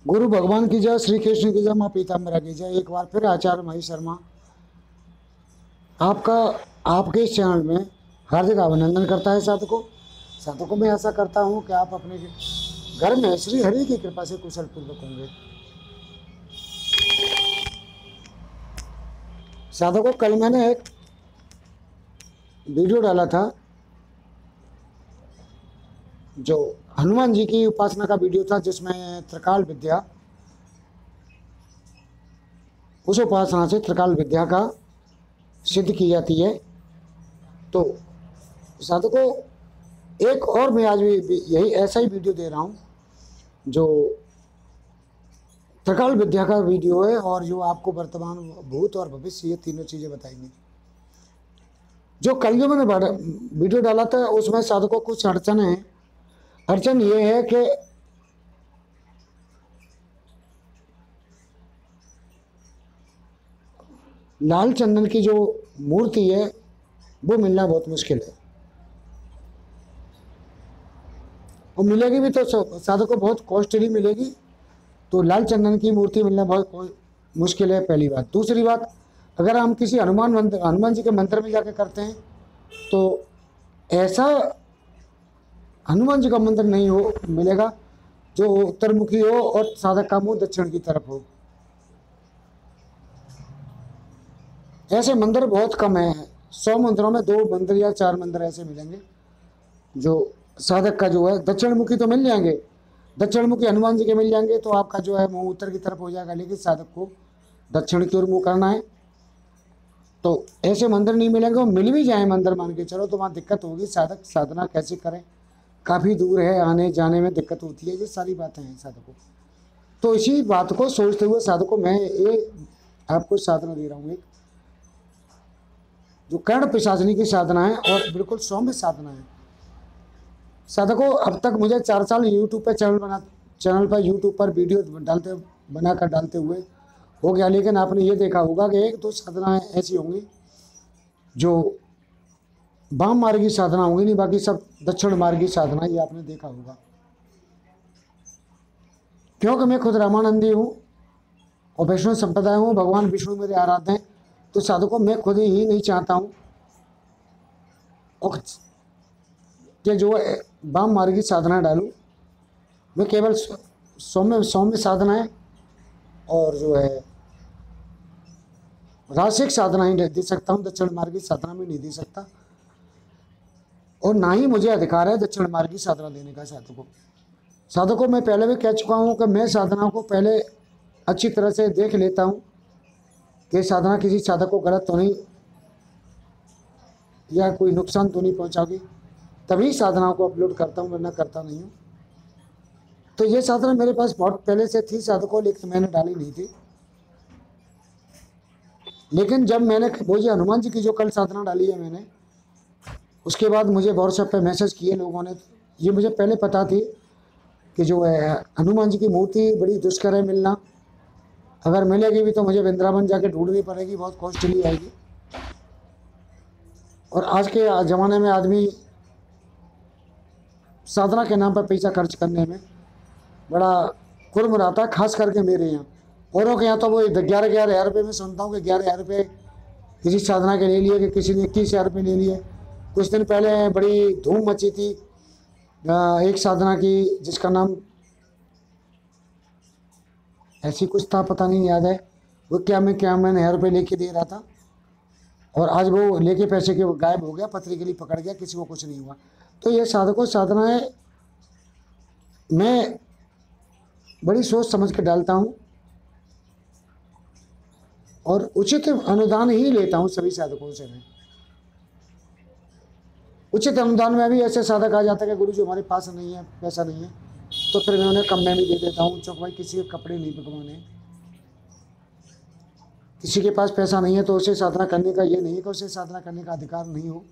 गुरु भगवान की जय, श्री कृष्ण की जय, माँ पीताम्बरा की जय। एक बार फिर आचार्य महेश शर्मा आपका आपके इस चैनल में हार्दिक अभिनंदन करता है। साधकों में ऐसा करता हूँ कि आप अपने घर में श्री हरि की कृपा से कुशल पूर्वक होंगे। साधकों, कल मैंने एक वीडियो डाला था जो हनुमान जी की उपासना का वीडियो था, जिसमें त्रिकाल विद्या, उस उपासना से त्रिकाल विद्या का सिद्ध की जाती है। तो साधकों, एक और मैं आज भी यही ऐसा ही वीडियो दे रहा हूँ जो त्रिकाल विद्या का वीडियो है, और जो आपको वर्तमान, भूत और भविष्य, ये तीनों चीज़ें बताएंगी। जो कल जो मैंने वीडियो डाला था उसमें साधकों कुछ अड़चन है। अड़चन ये है कि लाल चंदन की जो मूर्ति है वो मिलना बहुत मुश्किल है, और मिलेगी भी तो साधकों बहुत कॉस्टली मिलेगी। तो लाल चंदन की मूर्ति मिलना बहुत मुश्किल है, पहली बात। दूसरी बात, अगर हम किसी हनुमान जी के मंदिर में जाके करते हैं तो ऐसा हनुमान जी का मंदिर नहीं हो मिलेगा जो उत्तरमुखी हो और साधक का मुंह दक्षिण की तरफ हो। ऐसे मंदिर बहुत कम है। 100 मंदिरों में 2 मंदिर या 4 मंदिर ऐसे मिलेंगे जो साधक का जो है दक्षिण मुखी तो मिल जाएंगे, दक्षिण मुखी हनुमान जी के मिल जाएंगे, तो आपका जो है मुंह उत्तर की तरफ हो जाएगा, लेकिन साधक को दक्षिण की ओर मुंह करना है। तो ऐसे मंदिर नहीं मिलेंगे, और मिल भी जाए मंदिर मान के चलो तो वहाँ दिक्कत होगी। साधक साधना कैसे करें, काफ़ी दूर है, आने जाने में दिक्कत होती है, ये सारी बातें हैं साधकों। तो इसी बात को सोचते हुए साधकों, मैं ये आपको साधना दे रहा हूँ, एक जो कर्ण पिशाचनी की साधना है और बिल्कुल सौम्य साधना है। साधकों, अब तक मुझे 4 साल यूट्यूब पे चैनल पर यूट्यूब पर वीडियो बनाकर डालते हुए हो गया, लेकिन आपने ये देखा होगा कि 1-2 साधनाएं ऐसी होंगी जो वाम मार्गी साधना होंगी, नहीं बाकी सब दक्षिण मार्गी साधना, ये आपने देखा होगा। क्योंकि मैं खुद रामानंदी हूँ और वैष्णव संप्रदाय हूँ, भगवान विष्णु मेरे आराध्य हैं, तो साधकों मैं खुद ही नहीं चाहता हूँ कि जो वाम मार्गी साधना डालूं। मैं केवल सौम्य साधनाएं और जो है रासिक साधना ही दे सकता हूँ, दक्षिण मार्गी साधना में नहीं दे सकता, और ना ही मुझे अधिकार है दक्षिण मार्गी साधना देने का। साधकों मैं पहले भी कह चुका हूँ कि मैं साधनाओं को पहले अच्छी तरह से देख लेता हूँ कि साधना किसी साधक को गलत तो नहीं या कोई नुकसान तो नहीं पहुँचाओगी, तभी साधनाओं को अपलोड करता हूँ, वरना करता नहीं हूँ। तो ये साधना मेरे पास बहुत पहले से थी साधकों, लेकिन मैंने डाली नहीं थी। लेकिन जब मैंने वो ये हनुमान जी की जो कल साधना डाली है मैंने, उसके बाद मुझे व्हाट्सएप पे मैसेज किए लोगों ने। ये मुझे पहले पता थी कि जो है हनुमान जी की मूर्ति बड़ी दुष्कर है मिलना, अगर मिलेगी भी तो मुझे वृंदावन जाके ढूंढनी पड़ेगी, बहुत कॉस्टली आएगी। और आज के ज़माने में आदमी साधना के नाम पर पैसा खर्च करने में बड़ा कुरमुराता है, खास करके मेरे यहाँ। औरों के यहाँ तो वो 11,000 रुपये में सुनता हूँ कि 11,000 रुपये किसी साधना के ले लिए, कि किसी ने 21,000 रुपये ले लिए। कुछ दिन पहले बड़ी धूम मची थी एक साधना की, जिसका नाम ऐसी कुछ था, पता नहीं याद है, वो क्या मैंने 1,000 रुपये लेके दे रहा था, और आज वो लेके पैसे के गायब हो गया, पत्री के लिए पकड़ गया, किसी को कुछ नहीं हुआ। तो ये साधकों साधनाएं मैं बड़ी सोच समझ के डालता हूँ और उचित अनुदान ही लेता हूँ सभी साधकों से। मैं उचित अनुदान में भी ऐसे साधक आ जाता है कि गुरु जी हमारे पास नहीं है, पैसा नहीं है, तो फिर मैं उन्हें कम में भी दे देता हूँ। चौक भाई किसी के कपड़े नहीं बिकवाने, किसी के पास पैसा नहीं है तो उसे साधना करने का ये नहीं है कि उसे साधना करने का अधिकार नहीं हो।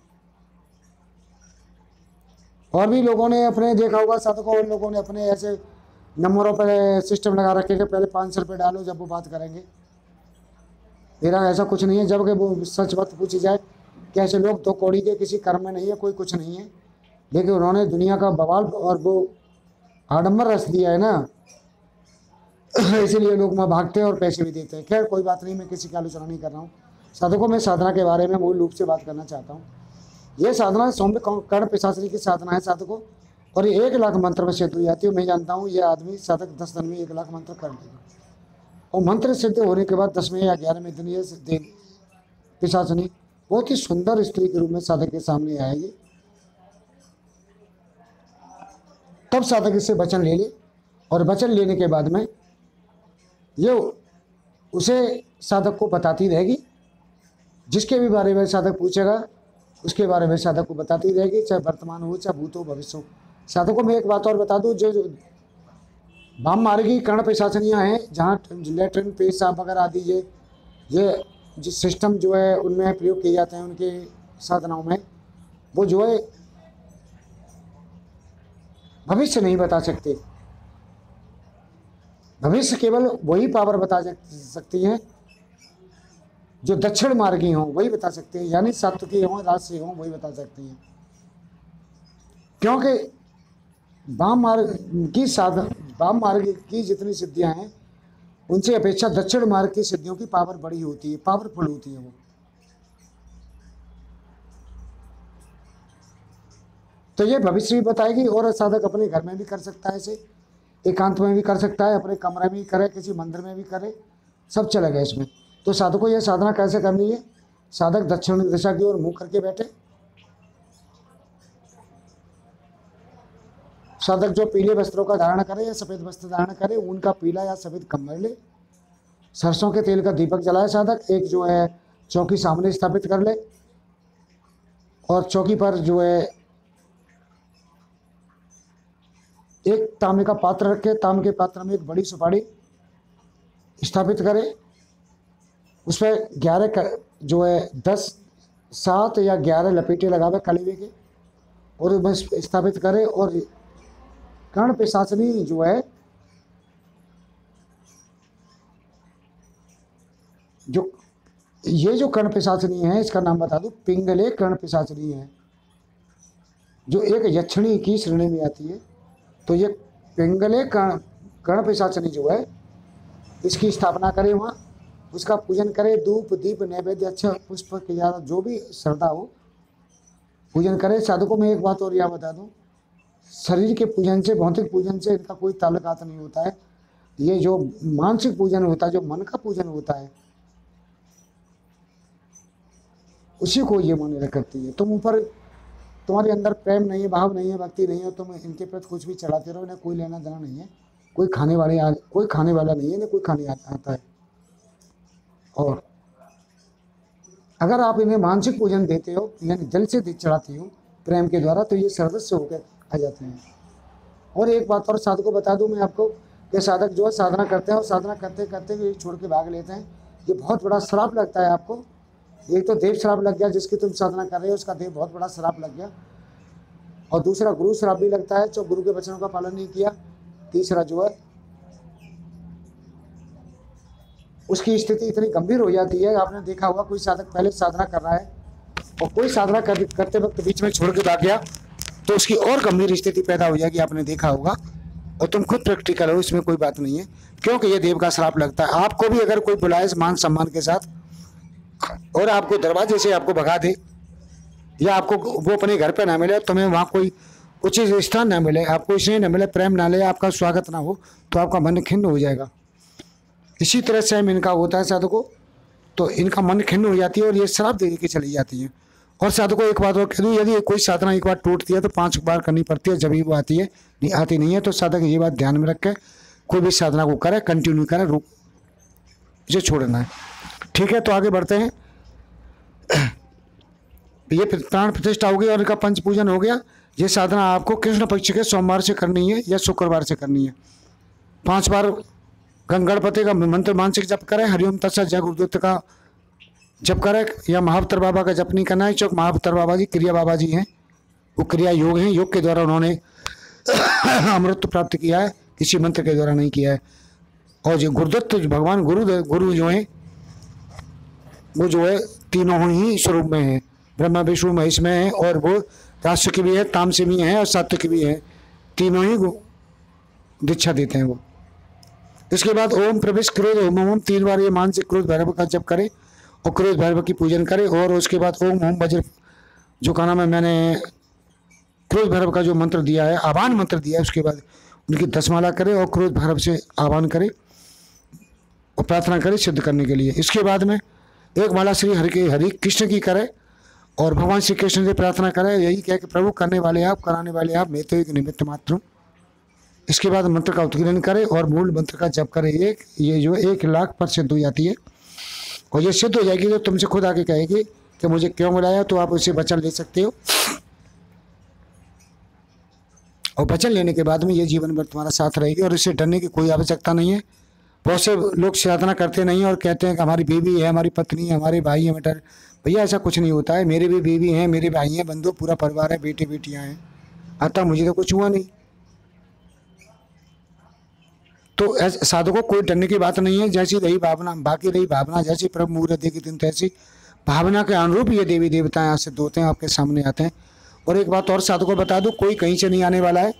और भी लोगों ने अपने देखा होगा साधकों, और लोगों ने अपने ऐसे नंबरों पर सिस्टम लगा रखे कि पहले 500 रुपये डालो जब वो बात करेंगे। मेरा ऐसा कुछ नहीं है। जब कि वो सच बात पूछी जाए कि ऐसे लोग तो कौड़ी के किसी कर्म में नहीं है, कोई कुछ नहीं है, लेकिन उन्होंने दुनिया का बवाल और वो आडंबर रच दिया है ना, इसीलिए लोग वहाँ भागते हैं और पैसे भी देते हैं। खैर कोई बात नहीं, मैं किसी की आलोचना नहीं कर रहा हूँ। साधकों में साधना के बारे में मूल रूप से बात करना चाहता हूँ। ये साधना सौम्य कर्ण पिशाचनी की साधना है साधकों, और ये 1 लाख मंत्र में सिद्ध हो जाती है। मैं जानता हूँ ये आदमी साधक 10 दिन में 1 लाख मंत्र कर लेगा, और मंत्र सिद्ध होने के बाद 10वें या 11वें दिन ये पिशाचनी बहुत ही सुंदर स्त्री के रूप में साधक के सामने आएगी। तब साधक इससे वचन ले ले, और वचन लेने के बाद में ये उसे साधक को बताती रहेगी। जिसके भी बारे में साधक पूछेगा उसके बारे में साधक को बताती रहेगी, चाहे वर्तमान हो चाहे भूत हो भविष्य हो। साधकों में एक बात और बता दूं, जो वाम मार्गी कर्ण पिशाचनियाँ हैं, जहाँ लेटरिन पेशाब वगैरह आदि ये जो सिस्टम जो है उनमें प्रयोग किए जाते हैं उनके साधनाओं में, वो जो है भविष्य नहीं बता सकते। भविष्य केवल वही पावर बता सकती हैं जो दक्षिण मार्गी हों, वही बता सकते हैं, यानी सात्विकी हों राजसी हों, वही बता सकती हैं। क्योंकि वाम मार्ग की जितनी सिद्धियां हैं उनसे अपेक्षा दक्षिण मार्ग की सिद्धियों की पावर बड़ी होती है, पावरफुल होती है वो। तो ये भविष्य भी बताएगी, और साधक अपने घर में भी कर सकता है, इसे एकांत में भी कर सकता है, अपने कमरे में भी करे, किसी मंदिर में भी करे, सब चलेगा इसमें। तो साधक को यह साधना कैसे करनी है? साधक दक्षिण दिशा की ओर मुंह करके बैठे। साधक जो पीले वस्त्रों का धारण करे या सफेद वस्त्र धारण करे, उनका पीला या सफेद कंबल ले। सरसों के तेल का दीपक जलाए साधक, एक जो है चौकी सामने स्थापित कर ले, और चौकी पर जो है एक तांबे का पात्र रखे, तांबे के पात्र में एक बड़ी सुपारी स्थापित करे, उसमें 11 जो है 7 या 11 लपेटे लगावे कलवे के, और उसमें स्थापित करे। और कर्ण पिशाचनी जो है, जो ये जो कर्ण पिशाचनी है, इसका नाम बता दूं, पिंगले कर्ण पिशाचनी है, जो एक यक्षिणी की श्रेणी में आती है। तो ये पिंगले कर्ण पिशाचनी जो है, इसकी स्थापना करे, वहाँ उसका पूजन करे, धूप दीप नैवेद्य अच्छा पुष्प के द्वारा जो भी श्रद्धा हो पूजन करे। साधकों में एक बात और यह बता दूं, शरीर के पूजन से, भौतिक पूजन से इनका कोई ताल्लुकात नहीं होता है। ये जो मानसिक पूजन होता है, जो मन का पूजन होता है, उसी को ये मान्य करती है। तुम ऊपर तुम्हारे अंदर प्रेम नहीं है, भाव नहीं है, भक्ति नहीं है, तुम इनके प्रति कुछ भी चढ़ाते रहो, इन्हें कोई लेना देना नहीं है, कोई खाने वाला नहीं है, इन्हें कोई खाने आता है। और अगर आप इन्हें मानसिक पूजन देते हो, यानी दिल से चढ़ाते हो प्रेम के द्वारा, तो ये सर्वस्व होकर आ जाते हैं। और एक बात और साधक को बता दूं मैं आपको, कि साधक जो है साधना करते हैं, और साधना करते करते भी छोड़ के भाग लेते हैं। ये बहुत बड़ा श्राप लगता है आपको। एक तो देव श्राप लग गया, जिसकी तुम साधना कर रहे हो उसका देव बहुत बड़ा श्राप लग गया, और दूसरा गुरु श्राप भी लगता है, जो गुरु के वचनों का पालन नहीं किया। तीसरा जो है उसकी स्थिति इतनी गंभीर हो जाती है। आपने देखा होगा, कोई साधक पहले साधना कर रहा है और कोई साधना करते वक्त बीच में छोड़ के भाग गया, तो उसकी और गंभीर स्थिति पैदा हो जाएगी, आपने देखा होगा। और तुम खुद प्रैक्टिकल हो, इसमें कोई बात नहीं है, क्योंकि ये देव का श्राप लगता है। आपको भी अगर कोई बुलाए मान सम्मान के साथ और आपको दरवाजे से आपको भगा दे, या आपको वो अपने घर पे ना मिले, तुम्हें वहाँ कोई उचित स्थान ना मिले, आपको स्नेह न मिले, प्रेम ना ले, आपका स्वागत ना हो, तो आपका मन खिन्न हो जाएगा। इसी तरह से इनका होता है साधकों, तो इनका मन खिन्न हो जाती है और ये श्राप दे के चली जाती है। और साधकों एक बात और कह दूँ, यदि कोई साधना एक बार टूटती है तो 5 बार करनी पड़ती है, जब ही वो आती है, नहीं आती नहीं है। तो साधक ये बात ध्यान में रख के कोई भी साधना को करे, कंटिन्यू करे, रुक इसे छोड़ना है। ठीक है, तो आगे बढ़ते हैं। ये प्राण प्रतिष्ठा हो गई और इनका पंच पूजन हो गया। ये साधना आपको कृष्ण पक्ष के सोमवार से करनी है या शुक्रवार से करनी है। 5 बार गणपति का मंत्र मानसिक जप करें, हरिओम तत्सत जय गुरुदत्त का जप करें, या महाअवतार बाबा का जप नहीं करना है। चौक महाअवतार बाबा जी क्रिया बाबा जी हैं, वो क्रिया योग हैं, योग के द्वारा उन्होंने अमृत प्राप्त किया है, किसी मंत्र के द्वारा नहीं किया है। और जो गुरुदत्त भगवान गुरु जो हैं, वो जो है तीनों ही स्वरूप में है, ब्रह्मा विष्णु महेश में है, और वो राष्ट्र भी है, तामसी भी है और सात्विक भी है, तीनों ही दीक्षा देते हैं वो। इसके बाद ओम प्रवेश क्रोध ओम ओम 3 बार ये मानसिक क्रोध भैरव का जप करे और क्रोध भैरव की पूजन करे। और उसके बाद ओम ओम वज्र जो का नाम है, मैंने क्रोध भैरव का जो मंत्र दिया है, आह्वान मंत्र दिया है, उसके बाद उनकी 10 माला करे और क्रोध भैरव से आह्वान करे और प्रार्थना करे सिद्ध करने के लिए। इसके बाद में एक माला श्री हरि कृष्ण की करे और भगवान श्री कृष्ण से प्रार्थना करे, यही कह कि प्रभु करने वाले आप, कराने वाले आप, मैं तो एक निमित्त मात्र हूँ। इसके बाद मंत्र का उत्कीर्णन करे और मूल मंत्र का जप करे। ये जो 1 लाख पर सिद्ध हो जाती है और ये सिद्ध हो जाएगी तो तुमसे खुद आके कहेगी कि मुझे क्यों बुलाया, तो आप उसे वचन ले सकते हो। और वचन लेने के बाद में ये जीवन भर तुम्हारा साथ रहेगी और इससे डरने की कोई आवश्यकता नहीं है। बहुत से लोग साधना करते नहीं और कहते हैं कि हमारी बीवी है, हमारी पत्नी है, हमारे भाई है, बेटा। भैया ऐसा कुछ नहीं होता है। मेरे भी बीवी हैं, मेरे भाई हैं, बंधु, पूरा परिवार है, बेटे बेटियां हैं। अतः मुझे तो कुछ हुआ नहीं। तो साधकों कोई डरने की बात नहीं है। जैसी रही भावना, बाकी रही भावना, जैसी प्रभु मुहूर्त देगी दिन तैसी भावना के अनुरूप ये देवी देवताएं सिद्ध होते हैं, आपके सामने आते हैं। और एक बात और साधकों बता दूं, कोई कहीं से नहीं आने वाला है।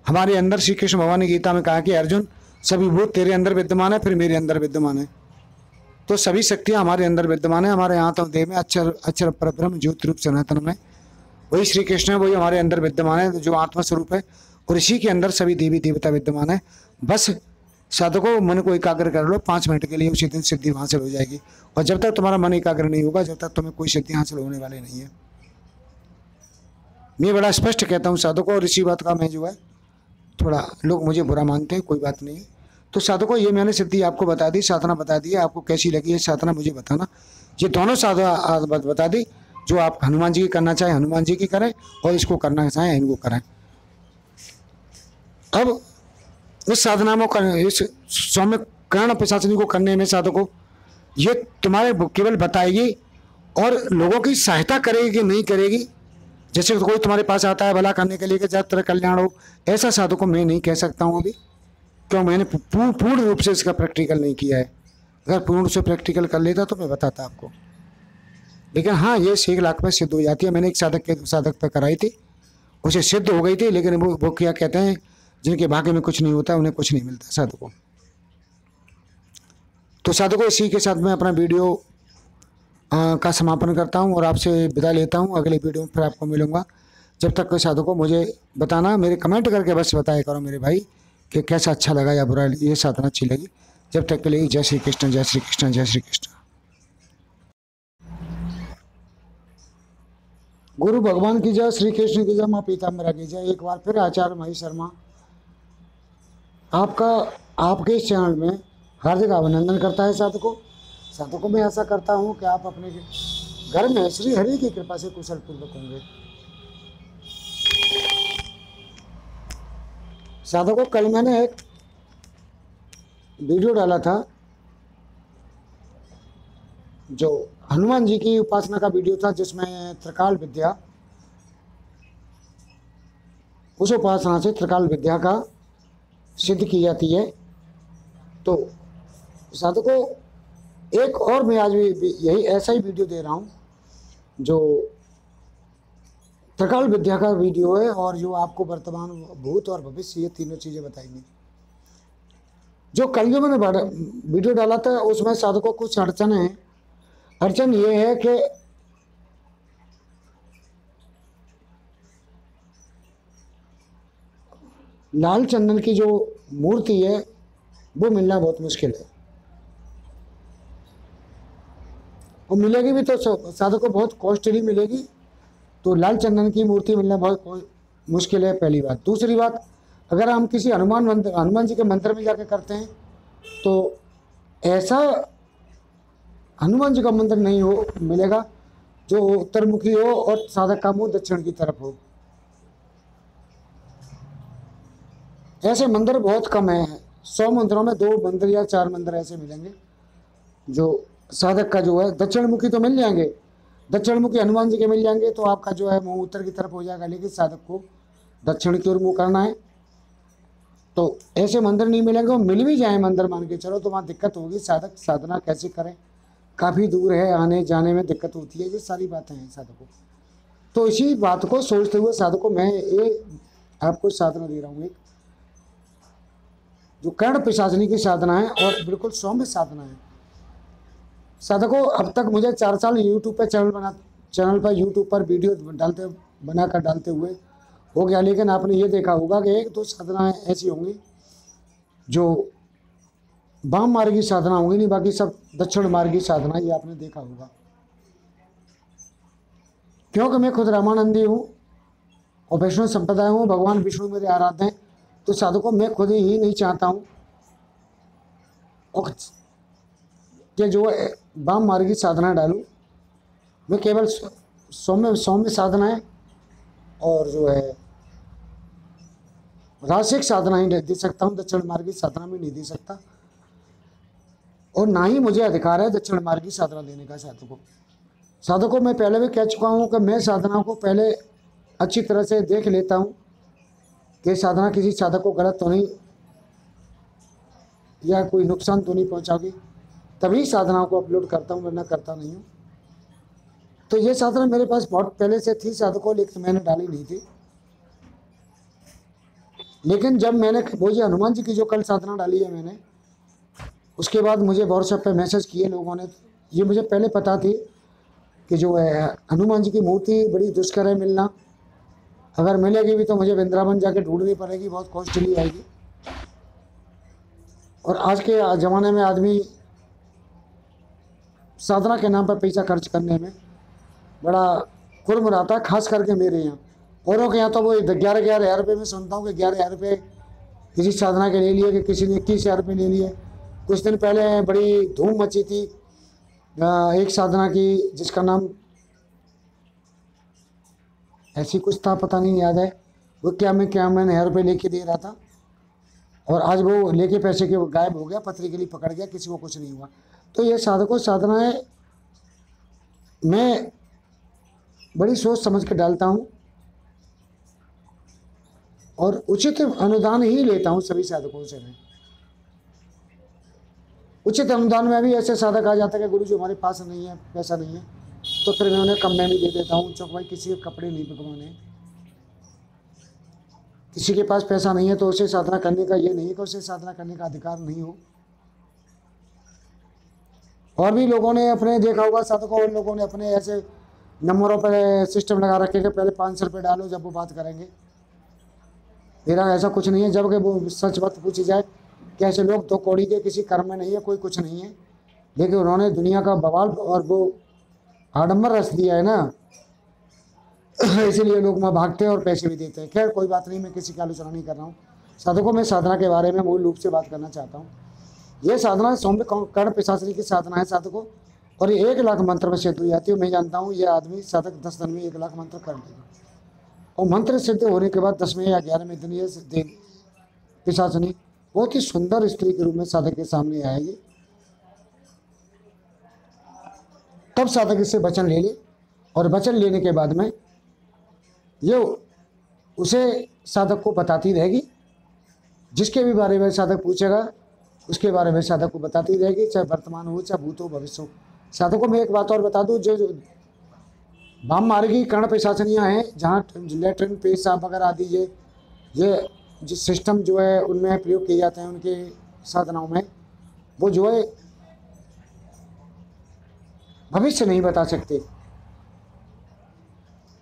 हमारे अंदर श्री कृष्ण भगवान ने गीता में कहा कि अर्जुन सभी भूत तेरे अंदर विद्यमान है, फिर मेरे अंदर विद्यमान है। तो सभी शक्तियां हमारे अंदर विद्यमान है। हमारे आत्म देह में अक्षर परब्रह्म ज्योति रूप सनातन में वही श्री कृष्ण है, वही हमारे अंदर विद्यमान है जो आत्मा स्वरूप है। और इसी के अंदर सभी देवी देवता विद्यमान है। बस साधकों मन को एकाग्र कर लो 5 मिनट के लिए, उसी दिन सिद्धि हासिल हो जाएगी। और जब तक तुम्हारा मन एकाग्र नहीं होगा, जब तक तुम्हें कोई सिद्धि हासिल होने वाली नहीं है। मैं बड़ा स्पष्ट कहता हूँ साधकों, और इसी बात का मैं जो है, थोड़ा लोग मुझे बुरा मानते हैं, कोई बात नहीं। तो साधकों ये मैंने सिद्धि आपको बता दी, साधना बता दी है। आपको कैसी लगी है साधना मुझे बताना। ये दोनों साधना बता दी। जो आप हनुमान जी की करना चाहें हनुमान जी की करें, और इसको करना चाहें इनको करें। अब इस साधना में इस सौम्य कर्ण पिशाचिनी को करने में साधकों ये तुम्हारे केवल बताएगी और लोगों की सहायता करेगी कि नहीं करेगी। जैसे कोई तुम्हारे पास आता है भला करने के लिए कि जब तेरा कल्याण हो, ऐसा साधकों मैं नहीं कह सकता हूँ अभी, क्यों मैंने पूर्ण रूप से इसका प्रैक्टिकल नहीं किया है। अगर पूर्ण रूप से प्रैक्टिकल कर लेता तो मैं बताता आपको। लेकिन हाँ, ये 1 लाख में सिद्ध हो जाती है। मैंने एक साधक पर कराई थी, उसे सिद्ध हो गई थी। लेकिन वो क्या कहते हैं, जिनके भाग्य में कुछ नहीं होता उन्हें कुछ नहीं मिलता साधकों। तो साधकों इसी के साथ मैं अपना वीडियो का समापन करता हूं और आपसे विदा लेता हूं। अगले वीडियो में फिर आपको मिलूंगा। जब तक साधकों मुझे बताना, मेरे कमेंट करके बस बताया करो मेरे भाई कि कैसा अच्छा लगा या बुरा, ये साधना अच्छी लगी। जब तक के लिए जय श्री कृष्ण, जय श्री कृष्ण, जय श्री कृष्ण। गुरु भगवान की जय, श्री कृष्ण की जय, माँ पीताम्बरा की जय। एक बार फिर आचार्य महेश शर्मा आपका आपके इस चैनल में हार्दिक अभिनंदन करता है साधकों मैं आशा करता हूं कि आप अपने घर में श्री हरि की कृपा से कुशल पूर्वक होंगे। साधकों कल मैंने एक वीडियो डाला था जो हनुमान जी की उपासना का वीडियो था, जिसमें त्रिकाल विद्या, उस उपासना से त्रिकाल विद्या का सिद्ध की जाती है। तो साधकों एक और मैं आज भी यही ऐसा ही वीडियो दे रहा हूँ जो त्रिकाल विद्या का वीडियो है, और जो आपको वर्तमान, भूत और भविष्य ये तीनों चीज़ें बताएंगी। जो कल जो मैंने वीडियो डाला था उसमें साधकों कुछ अड़चन है। अड़चन ये है कि लाल चंदन की जो मूर्ति है वो मिलना बहुत मुश्किल है। और मिलेगी भी तो साधकों बहुत कॉस्टली मिलेगी। तो लाल चंदन की मूर्ति मिलना बहुत मुश्किल है, पहली बात। दूसरी बात, अगर हम किसी हनुमान जी के मंदिर में जाकर करते हैं तो ऐसा हनुमान जी का मंदिर नहीं हो मिलेगा जो उत्तरमुखी हो और साधक का मुंह दक्षिण की तरफ हो। ऐसे मंदिर बहुत कम है। 100 मंदिरों में 2 मंदिर या 4 मंदिर ऐसे मिलेंगे जो साधक का जो है दक्षिण मुखी तो मिल जाएंगे, दक्षिण मुखी हनुमान जी के मिल जाएंगे तो आपका जो है मुंह उत्तर की तरफ हो जाएगा। लेकिन साधक को दक्षिण की ओर मुँह करना है, तो ऐसे मंदिर नहीं मिलेंगे। वो मिल भी जाए मंदिर मान के चलो तो वहाँ दिक्कत होगी। साधक साधना कैसे करें, काफ़ी दूर है, आने जाने में दिक्कत होती है। ये सारी बातें हैं साधकों। तो इसी बात को सोचते हुए साधकों मैं ये आपको साधना दे रहा हूँ एक, जो कर्ण पिशाचिनी की साधना है और बिल्कुल सौम्य साधना है। साधकों, अब तक मुझे 4 साल यूट्यूब पे चैनल पर यूट्यूब पर वीडियो बनाकर डालते हुए हो गया, लेकिन आपने ये देखा होगा कि 1-2 साधनाएं ऐसी होंगी जो वाम मार्गी साधना होंगी, नहीं बाकी सब दक्षिण मार्गी साधना, ये आपने देखा होगा। क्योंकि मैं खुद रामानंदी हूँ और वैष्णव संप्रदाय हूँ, भगवान विष्णु मेरे आराध्य हैं, तो साधकों मैं खुद ही नहीं चाहता हूँ कि जो वाम मार्गी साधना डालूं। मैं केवल सौम्य साधनाएं और जो है रासिक साधना ही दे सकता हूँ, दक्षिण मार्गी साधना में नहीं दे सकता, और ना ही मुझे अधिकार है दक्षिण मार्गी साधना देने का। साधकों मैं पहले भी कह चुका हूँ कि मैं साधना को पहले अच्छी तरह से देख लेता हूँ कि साधना किसी साधक को गलत तो नहीं या कोई नुकसान तो नहीं पहुँचाओगी, तभी साधनाओं को अपलोड करता हूँ, वरना करता नहीं हूँ। तो ये साधना मेरे पास बहुत पहले से थी साधकों, लेकिन मैंने डाली नहीं थी। लेकिन जब मैंने वो ये हनुमान जी की जो कल साधना डाली है मैंने, उसके बाद मुझे व्हाट्सएप पे मैसेज किए लोगों ने। ये मुझे पहले पता थी कि जो है हनुमान जी की मूर्ति बड़ी दुष्कर है मिलना, अगर मिलेगी भी तो मुझे वृंदावन जाके ढूंढनी पड़ेगी, बहुत कॉस्टली आएगी। और आज के ज़माने में आदमी साधना के नाम पर पैसा खर्च करने में बड़ा कुरमुराता है, खास करके मेरे यहाँ। औरों के यहाँ तो वो 11,000 रुपये में सुनता हूँ कि 11,000 रुपये किसी साधना के ले लिए, कि किसी ने 21,000 रुपये ले लिए। कुछ दिन पहले बड़ी धूम मची थी एक साधना की, जिसका नाम ऐसी कुछ था, पता नहीं याद है, वो क्या मैं 1,000 रुपये लेके दे रहा था, और आज वो लेके पैसे के गायब हो गया, पत्री के लिए पकड़ गया, किसी को कुछ नहीं हुआ। तो ये साधकों साधनाएं मैं बड़ी सोच समझ के डालता हूँ और उचित अनुदान ही लेता हूँ सभी साधकों से। मैं उचित अनुदान में भी ऐसे साधक आ जाते हैं कि गुरु जी हमारे पास नहीं है, पैसा नहीं है, तो फिर मैं उन्हें कम में भी दे देता हूँ। चौक भाई किसी के कपड़े नहीं पकवाने, किसी के पास पैसा नहीं है तो उसे साधना करने का ये नहीं है कि उसे साधना करने का अधिकार नहीं हो। और भी लोगों ने अपने देखा होगा साधकों, और लोगों ने अपने ऐसे नंबरों पर सिस्टम लगा रखे कि पहले 500 रुपये डालो जब वो बात करेंगे। मेरा ऐसा कुछ नहीं है। जब कि वो सच बात पूछी जाए कि ऐसे लोग तो कौड़ी के किसी कर्म में नहीं है, कोई कुछ नहीं है, लेकिन उन्होंने दुनिया का बवाल और वो आडम्बर रच दिया है ना, इसीलिए लोग वहाँ भागते हैं और पैसे भी देते हैं। खैर कोई बात नहीं, मैं किसी की आलोचना नहीं कर रहा हूँ। साधकों में साधना के बारे में मूल रूप से बात करना चाहता हूँ। ये साधना सौम्य कर्ण पिशाचिनी की साधना है साधकों, और ये 1 लाख मंत्र में सिद्ध हो जाती है। मैं जानता हूँ ये आदमी साधक 10 दिन में 1 लाख मंत्र कर लेगा, और मंत्र सिद्ध होने के बाद 10वें या 11वें दिन ये पिशाचिनी बहुत ही सुंदर स्त्री के रूप में साधक के सामने आएगी। तब साधक इससे वचन ले ले, और वचन लेने के बाद में ये उसे साधक को बताती रहेगी। जिसके भी बारे में साधक पूछेगा उसके बारे में साधक को बताती रहेगी, चाहे वर्तमान हो चाहे भूत हो भविष्य हो। साधकों में एक बात और बता दूं, जो वाम मार्गी कर्ण पिशाचिनियाँ हैं, जहाँ लेटरिन पेशाब वगैरह आदि ये जो सिस्टम जो है उनमें प्रयोग किए जाते हैं उनके साधनाओं में, वो जो है भविष्य नहीं बता सकते।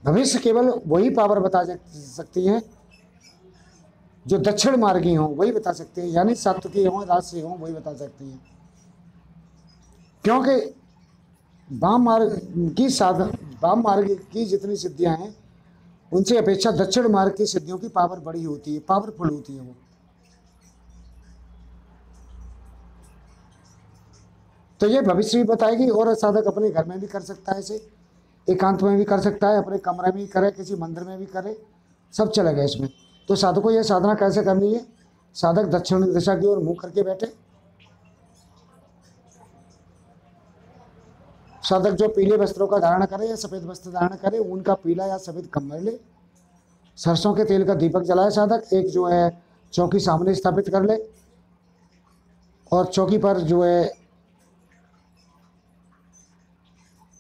भविष्य केवल वही पावर बता सकती हैं जो दक्षिण मार्गी हों, वही बता सकते हैं, यानी सात्विकी हों राजसी हों, वही बता सकती हैं। क्योंकि वाम मार्ग की जितनी सिद्धियां हैं उनसे अपेक्षा दक्षिण मार्ग की सिद्धियों की पावर बड़ी होती है, पावरफुल होती है वो। तो ये भविष्य भी बताएगी, और साधक अपने घर में भी कर सकता है, ऐसे एकांत में भी कर सकता है, अपने कमरे में भी करे, किसी मंदिर में भी करे, सब चलेगा इसमें। तो साधकों ये साधना कैसे करनी है? साधक दक्षिण दिशा की ओर मुंह करके बैठे। साधक जो पीले वस्त्रों का धारण करे या सफेद वस्त्र धारण करे, उनका पीला या सफेद कंबल ले, सरसों के तेल का दीपक जलाए। साधक एक जो है चौकी सामने स्थापित कर ले, और चौकी पर जो है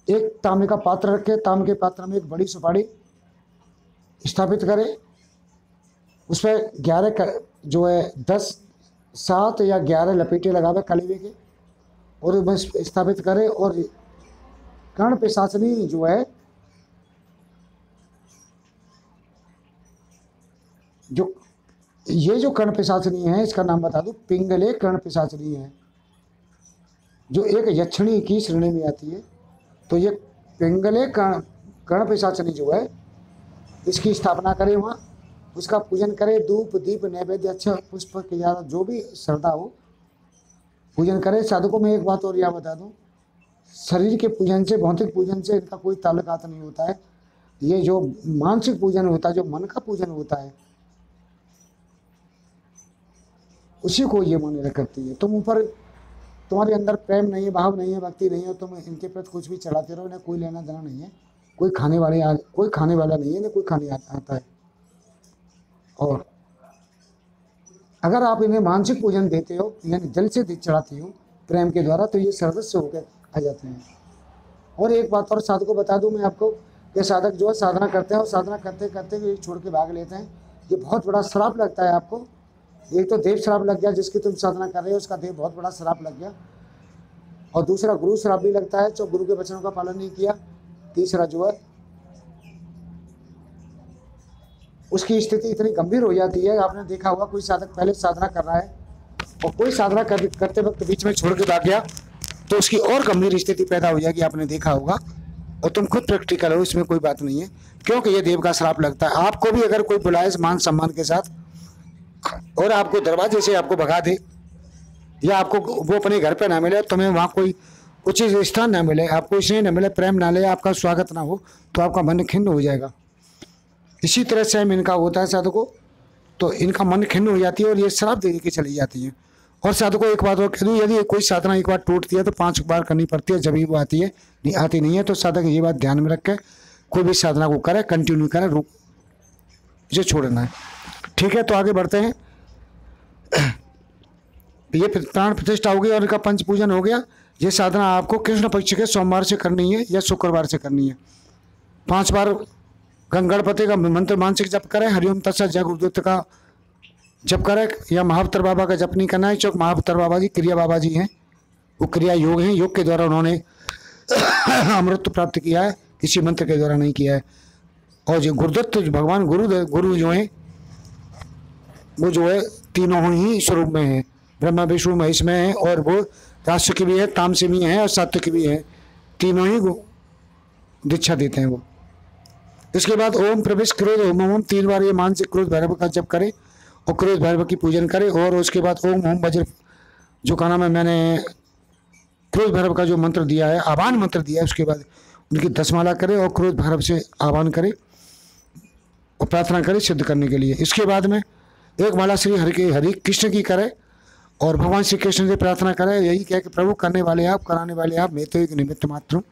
एक तांबे का पात्र रखे, तांबे के पात्र में एक बड़ी सुपारी स्थापित करे, उस पर 11 जो है 10 7 या 11 लपेटे लगावे कलवे के और बस स्थापित करे। और कर्ण पिशाचनी जो है, जो ये जो कर्ण पिशाचनी है, इसका नाम बता दूं, पिंगले कर्ण पिशाचनी है, जो एक यक्षिणी की श्रेणी में आती है। तो ये पिंगले कर्ण पिशाचनी जो है, इसकी स्थापना करे वहाँ, उसका पूजन करे, धूप दीप नैवेद्य अच्छा पुष्प के द्वारा जो भी श्रद्धा हो पूजन करे। साधकों में एक बात और यह बता दूं, शरीर के पूजन से, भौतिक पूजन से इनका कोई ताल्लुकात नहीं होता है। ये जो मानसिक पूजन होता है, जो मन का पूजन होता है, उसी को ये मान्य करती है। तुम ऊपर, तुम्हारे अंदर प्रेम नहीं है, भाव नहीं है, भक्ति नहीं है, तुम इनके प्रति कुछ भी चढ़ाते रहो, इन्हें कोई लेना देना नहीं है। कोई खाने वाला नहीं है, ना कोई खाने आता है। और अगर आप इन्हें मानसिक पूजन देते हो, यानी दिल से चढ़ाते हो प्रेम के द्वारा, तो ये सर्वस्व होकर आ जाते हैं। और एक बात और साधक को बता दूं मैं आपको, कि साधक जो है साधना करते हैं और साधना करते करते भी छोड़ के भाग लेते हैं। ये बहुत बड़ा श्राप लगता है आपको। एक तो देव श्राप लग गया, जिसकी तुम साधना कर रहे हो उसका देव बहुत बड़ा श्राप लग गया। और दूसरा गुरु श्राप भी लगता है, जो गुरु के वचनों का पालन नहीं किया। तीसरा जो है, उसकी स्थिति इतनी गंभीर हो जाती है। आपने देखा होगा, कोई साधक पहले साधना कर रहा है और कोई साधना करते वक्त बीच में छोड़ के भाग गया, तो उसकी और गंभीर स्थिति पैदा हो जाएगी। आपने देखा होगा, और तुम खुद प्रैक्टिकल हो, इसमें कोई बात नहीं है, क्योंकि ये देव का श्राप लगता है। आपको भी अगर कोई बुलाए मान सम्मान के साथ और आपको दरवाजे से आपको भगा दे, या आपको वो अपने घर पे ना मिले, तुम्हें वहाँ कोई उचित स्थान ना मिले, आपको स्नेह न मिले, प्रेम ना ले, आपका स्वागत ना हो, तो आपका मन खिन्न हो जाएगा। इसी तरह से इनका होता है साधकों, तो इनका मन खिन्न हो जाती है और ये श्राप दे के चली जाती है। और साधकों एक बात और कह दूँ, यदि कोई साधना एक बार टूटती है तो 5 बार करनी पड़ती है, जब भी वो आती है, नहीं आती नहीं है। तो साधक ये बात ध्यान में रख के कोई भी साधना को करे, कंटिन्यू करे, रुक इसे छोड़ना है। ठीक है, तो आगे बढ़ते हैं। ये प्राण प्रतिष्ठा हो गई और इनका पंच पूजन हो गया। ये साधना आपको कृष्ण पक्ष के सोमवार से करनी है या शुक्रवार से करनी है। 5 बार गणपति का मंत्र मानसिक जप करें, हरिओम तत्सत जय गुरुदत्त का जप करें, या महाअवतार बाबा का जप नहीं करना है, क्योंकि महाअवतार बाबा जी क्रिया बाबा जी हैं, वो क्रिया योग हैं, योग के द्वारा उन्होंने अमृत प्राप्त किया है, किसी मंत्र के द्वारा नहीं किया है। और जो गुरुदत्त भगवान गुरु जो हैं, वो जो है तीनों ही स्वरूप में है, ब्रह्मा विष्णु महेश में है, और वो राष्ट्र भी है, तामसिक भी है और सात्विक भी है, तीनों ही दीक्षा देते हैं वो। इसके बाद ओम प्रवेश क्रोध ओम ओम 3 बार ये मानसिक क्रोध भैरव का जप करे और क्रोध भैरव की पूजन करे। और उसके बाद ओम ओम वज्र, जो का नाम है, मैंने क्रोध भैरव का जो मंत्र दिया है, आह्वान मंत्र दिया है, उसके बाद उनकी 10 माला करे और क्रोध भैरव से आह्वान करे और प्रार्थना करे सिद्ध करने के लिए। इसके बाद में एक माला श्री हरि कृष्ण की करे और भगवान श्री कृष्ण से प्रार्थना करे, यही कह के प्रभु करने वाले आप, कराने वाले आप, मैं तो एक निमित्त मात्र हूँ।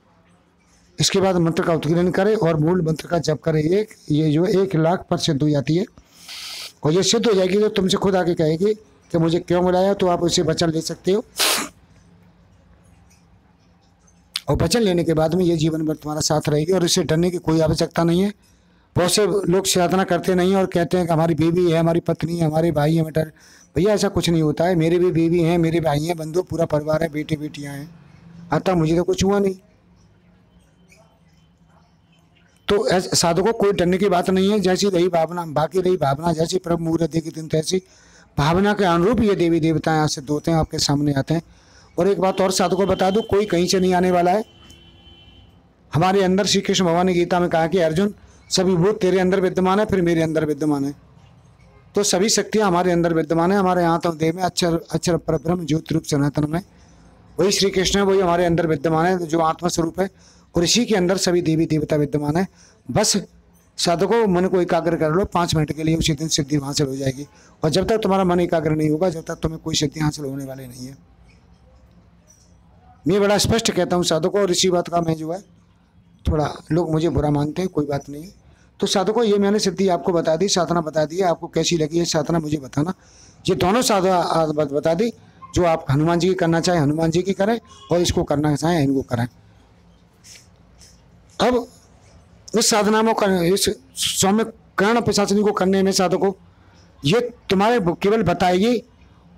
इसके बाद मंत्र का उत्कीर्णन करे और मूल मंत्र का जप करे। ये जो 1 लाख पर सिद्ध हो जाती है, और ये सिद्ध हो जाएगी तो तुमसे खुद आके कहेगी कि मुझे क्यों बुलाया, तो आप उससे वचन ले सकते हो। और वचन लेने के बाद में ये जीवन भर तुम्हारा साथ रहेगी और इससे डरने की कोई आवश्यकता नहीं है। बहुत से लोग साधना करते नहीं और कहते हैं कि हमारी बीवी है, हमारी पत्नी है, हमारे भाई है, बेटा। भैया ऐसा कुछ नहीं होता है। मेरी भी बीवी हैं, मेरे भाई हैं, बंधु पूरा परिवार है, बेटे बेटियां हैं, अतः मुझे तो कुछ हुआ नहीं। तो साधकों कोई डरने की बात नहीं है। जैसी रही भावना, बाकी रही भावना, जैसी प्रभु मुहूर्त देगी दिन तैसी भावना के अनुरूप ये देवी देवता यहाँ सिद्ध होते हैं, आपके सामने आते हैं। और एक बात और साधकों बता दूं, कोई कहीं से नहीं आने वाला है। हमारे अंदर श्री कृष्ण भगवान ने गीता में कहा कि अर्जुन, सभी भूत तेरे अंदर विद्यमान है, फिर मेरे अंदर विद्यमान है। तो सभी शक्तियाँ हमारे अंदर विद्यमान है। हमारे यहाँ तो देह में अक्षर परब्रह्म ज्योति रूप सनातन में वही श्री कृष्ण है, वही हमारे अंदर विद्यमान है, जो आत्मा स्वरूप है, और इसी के अंदर सभी देवी देवता विद्यमान है। बस साधकों मन को एकाग्र कर लो 5 मिनट के लिए, उसी दिन सिद्धि हासिल हो जाएगी। और जब तक तुम्हारा मन एकाग्र नहीं होगा, जब तक तुम्हें कोई सिद्धि हासिल होने वाली नहीं है। मैं बड़ा स्पष्ट कहता हूँ साधकों, और इसी बात का मैं जो है, थोड़ा लोग मुझे बुरा मानते हैं, कोई बात नहीं। तो साधकों ये मैंने सिद्धि आपको बता दी, साधना बता दी, आपको कैसी लगी है साधना मुझे बताना। ये दोनों साधना बता दी, जो आप हनुमान जी की करना चाहें हनुमान जी की करें, और इसको करना चाहें इनको करें। अब इस साधना में इस सौम्य कर्ण पिशाचिनी को करने में साधकों ये तुम्हारे केवल बताएगी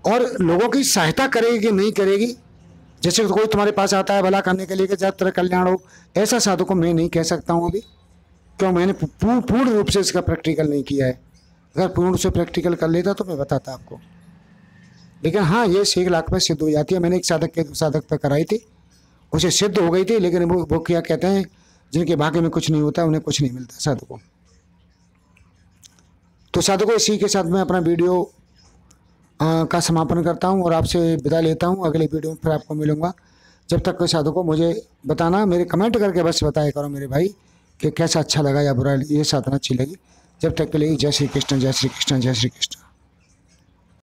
और लोगों की सहायता करेगी कि नहीं करेगी, जैसे कोई तुम्हारे पास आता है भला करने के लिए कि जब तेरा कल्याण हो, ऐसा साधु को मैं नहीं कह सकता हूँ अभी, क्यों मैंने पूर्ण रूप से इसका प्रैक्टिकल नहीं किया है। अगर पूर्ण रूप से प्रैक्टिकल कर लेता तो मैं बताता आपको। लेकिन हाँ, ये 1 लाख में सिद्ध हो जाती है। मैंने एक साधक पे कराई थी, उसे सिद्ध हो गई थी, लेकिन वो क्या कहते हैं, जिनके भाग्य में कुछ नहीं होता उन्हें कुछ नहीं मिलता साधु को। तो साधु को इसी के साथ मैं अपना वीडियो का समापन करता हूँ और आपसे विदा लेता हूँ। अगले वीडियो में फिर आपको मिलूंगा। जब तक कोई साधु को मुझे बताना, मेरे कमेंट करके बस बताया करो मेरे भाई कि कैसा अच्छा लगा या बुरा, ये साधना अच्छी लगी। जब तक के लिए जय श्री कृष्ण, जय श्री कृष्ण, जय श्री कृष्ण।